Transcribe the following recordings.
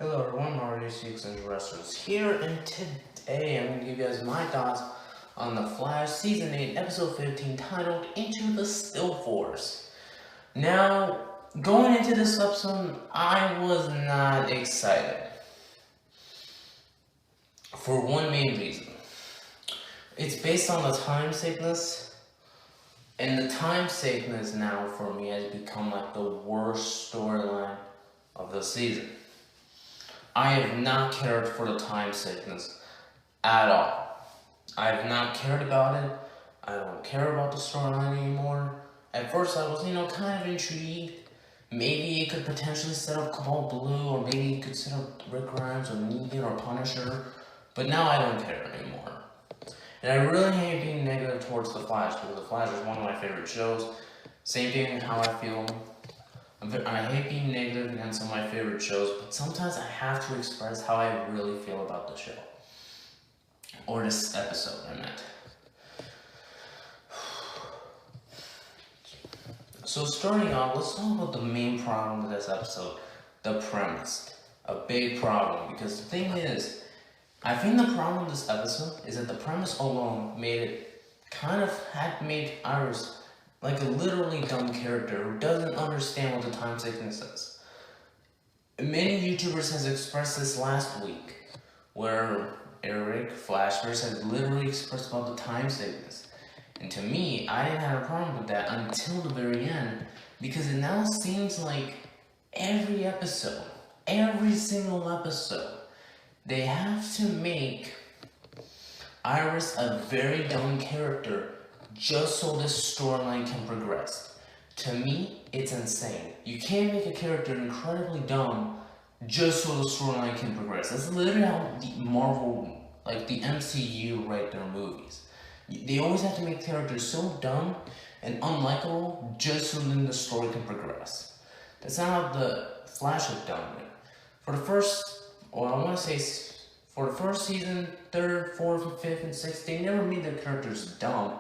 Hello everyone, Tanyarosso here, and today I'm going to give you guys my thoughts on The Flash Season 8, Episode 15, titled Into the Still Force. Now, going into this episode, I was not excited. For one main reason. It's based on the time sickness, and the time sickness now for me has become like the worst storyline of the season. I have not cared for the time sickness at all. I have not cared about it. I don't care about the storyline anymore. At first I was, kind of intrigued. Maybe it could potentially set up Cabal Blue, or maybe it could set up Rick Grimes or Negan or Punisher. But now I don't care anymore. And I really hate being negative towards The Flash, because The Flash is one of my favorite shows. Same thing how I feel. I hate being negative against some of my favorite shows, but sometimes I have to express how I really feel about the show. Or this episode, I meant. So starting off, let's talk about the main problem with this episode. The premise. A big problem, because the thing is, I think the problem with this episode is that the premise alone made Iris like a literally dumb character who doesn't understand what the time sickness is. Many YouTubers has expressed this last week, where Eric Flashverse has literally expressed about the time sickness. And to me, I didn't have a problem with that until the very end, because it now seems like every single episode, they have to make Iris a very dumb character just so this storyline can progress. To me, it's insane. You can't make a character incredibly dumb just so the storyline can progress. That's literally how the Marvel, like the MCU, write their movies. They always have to make characters so dumb and unlikable just so then the story can progress. That's not how the Flash has done it. For the first season, 3rd, 4th, 5th, and 6th, they never made their characters dumb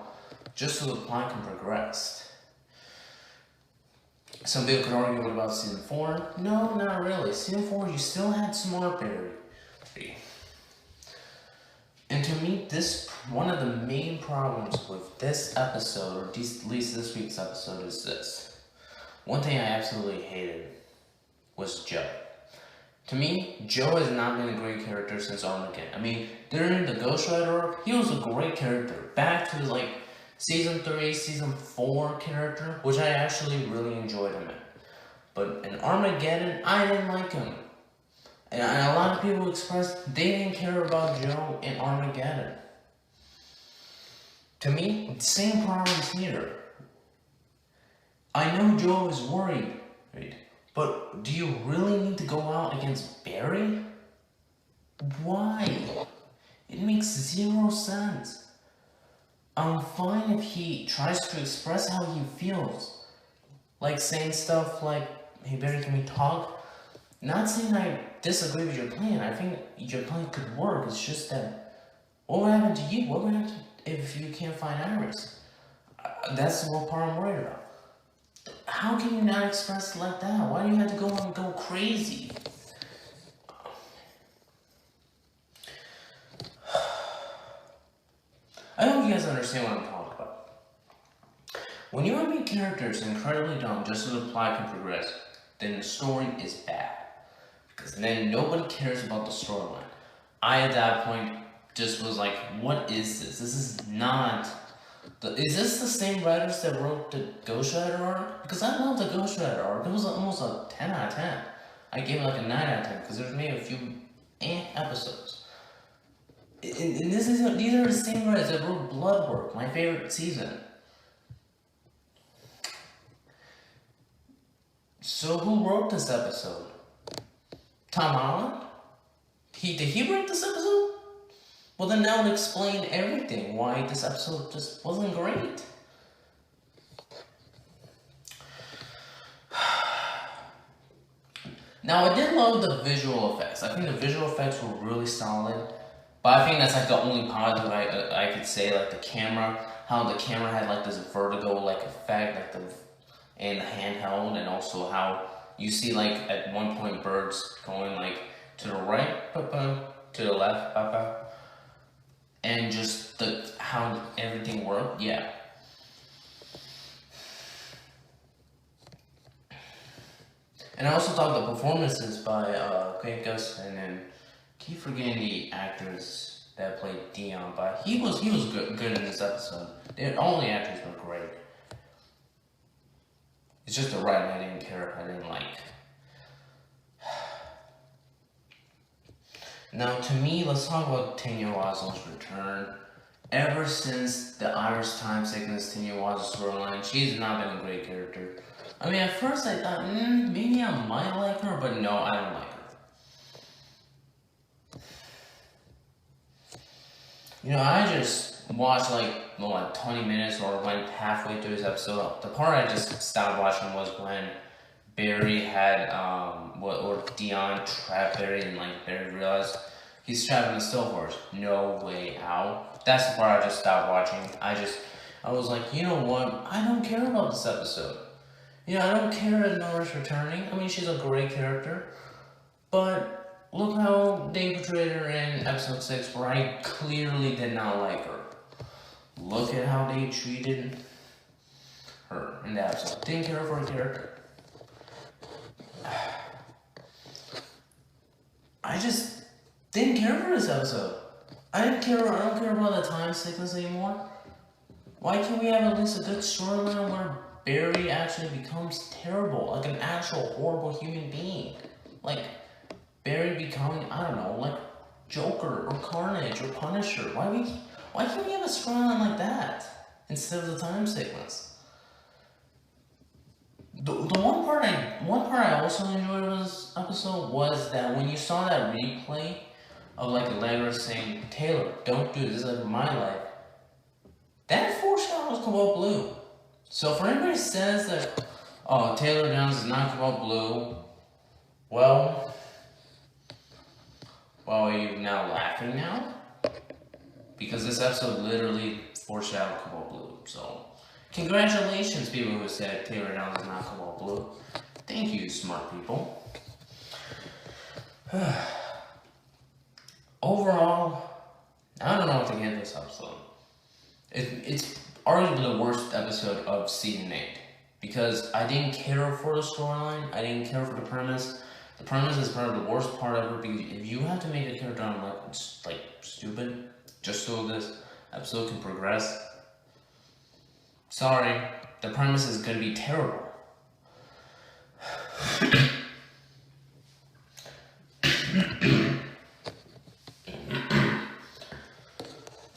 just so the plot can progress. Some people could argue, what about season 4? No, not really. Season 4, you still had Smart Barry. And to me, one of the main problems with this episode, or at least this week's episode, is this. One thing I absolutely hated was Joe. To me, Joe has not been a great character since Armageddon. I mean, during the Ghost Rider arc, he was a great character. Back to his, Season 3, Season 4 character, which I actually really enjoyed him in. But in Armageddon, I didn't like him. And a lot of people expressed they didn't care about Joe in Armageddon. To me, same problems here. I know Joe is worried, right? But do you really need to go out against Barry? Why? It makes zero sense. I'm fine if he tries to express how he feels. Like saying stuff like, hey Barry, can we talk? Not saying I disagree with your plan. I think your plan could work. It's just that, what would happen to you? What would happen if you can't find Iris? That's the one part I'm worried about. How can you not express it like that? Why do you have to go crazy? I hope you guys understand what I'm talking about. When you make characters incredibly dumb just so the plot can progress, then the story is bad. Because then nobody cares about the storyline. I, at that point, just was like, what is this? This is not... Is this the same writers that wrote the Ghost Rider arc? Because I love the Ghost Rider arc. It was almost a 10 out of 10. I gave it like a 9 out of 10 because there's maybe a few episodes. And these are the same writers that wrote Bloodwork, my favorite season. So who wrote this episode? Tom Holland? Did he write this episode? Well, then that would explain everything, why this episode just wasn't great. Now, I did love the visual effects. I think the visual effects were really solid. But I think that's like the only positive I could say, like the camera, how the camera had like this vertigo like effect, and the handheld, and also how you see like at one point birds going like And I also thought the performances by Great Gus, and then keep forgetting the actors that played Dion, but he was good in this episode. All the actors were great. It's just the writing I didn't care. I didn't like. Now, to me, let's talk about Tanyarosso's return. Ever since the Irish time sickness Tanyarosso storyline, she's not been a great character. I mean, at first I thought, maybe I might like her, but no, I don't like her. You know, I just watched like 20 minutes or went halfway through this episode. The part I just stopped watching was when Barry had, or Dion trapped Barry, and like Barry realized he's trapped in the still horse. No way out. That's the part I just stopped watching. I was like, you know what? I don't care about this episode. You know, I don't care that Nora's returning. I mean, she's a great character. But look how they portrayed her in episode 6, where I clearly did not like her. Look at how they treated her in that episode. Didn't care for her character. I just didn't care for this episode. I don't care about the time sickness anymore. Why can't we have at least a good storyline where Barry actually becomes terrible, like an actual horrible human being? Like, Barry becoming, I don't know, like Joker or Carnage or Punisher. Why can't we have a storyline like that instead of the time sickness? The one part I also enjoyed of this episode was that when you saw that replay of like Allegra saying, "Taylor, don't do this, like my life," that foreshadows Cobalt Blue. So for anybody who says that, oh, Taylor Downs is not Cobalt Blue, well, are you now laughing now? Because this episode literally foreshadowed Cobalt Blue. So, congratulations, people who said Taylor Downs is not Cobalt Blue. Thank you, smart people. Overall, I don't know what to give this episode. It's arguably the worst episode of season 8 because I didn't care for the storyline. I didn't care for the premise. The premise is probably the worst part of it because if you have to make a character like stupid just so this episode can progress, sorry, the premise is gonna be terrible.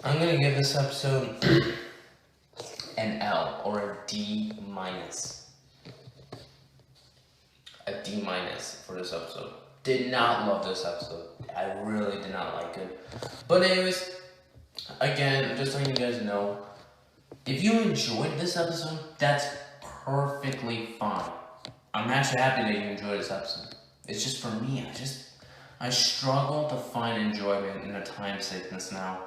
I'm gonna give this episode an L or a D minus. A D minus for this episode. Did not love this episode. I really did not like it. But anyways, again, just letting you guys know, if you enjoyed this episode, that's perfectly fine. I'm actually happy that you enjoyed this episode. It's just for me, I struggle to find enjoyment in the time sickness now.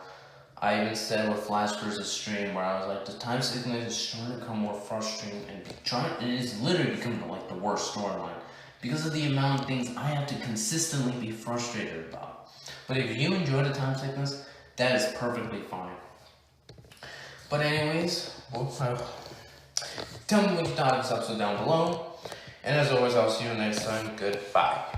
I even said with Flash vs. Stream where I was like, the time sickness is starting to become more frustrating and it's literally becoming like the worst storyline because of the amount of things I have to consistently be frustrated about. But if you enjoy the time sickness, that is perfectly fine. But anyways, tell me what you thought of this episode down below. And as always, I'll see you next time. Goodbye.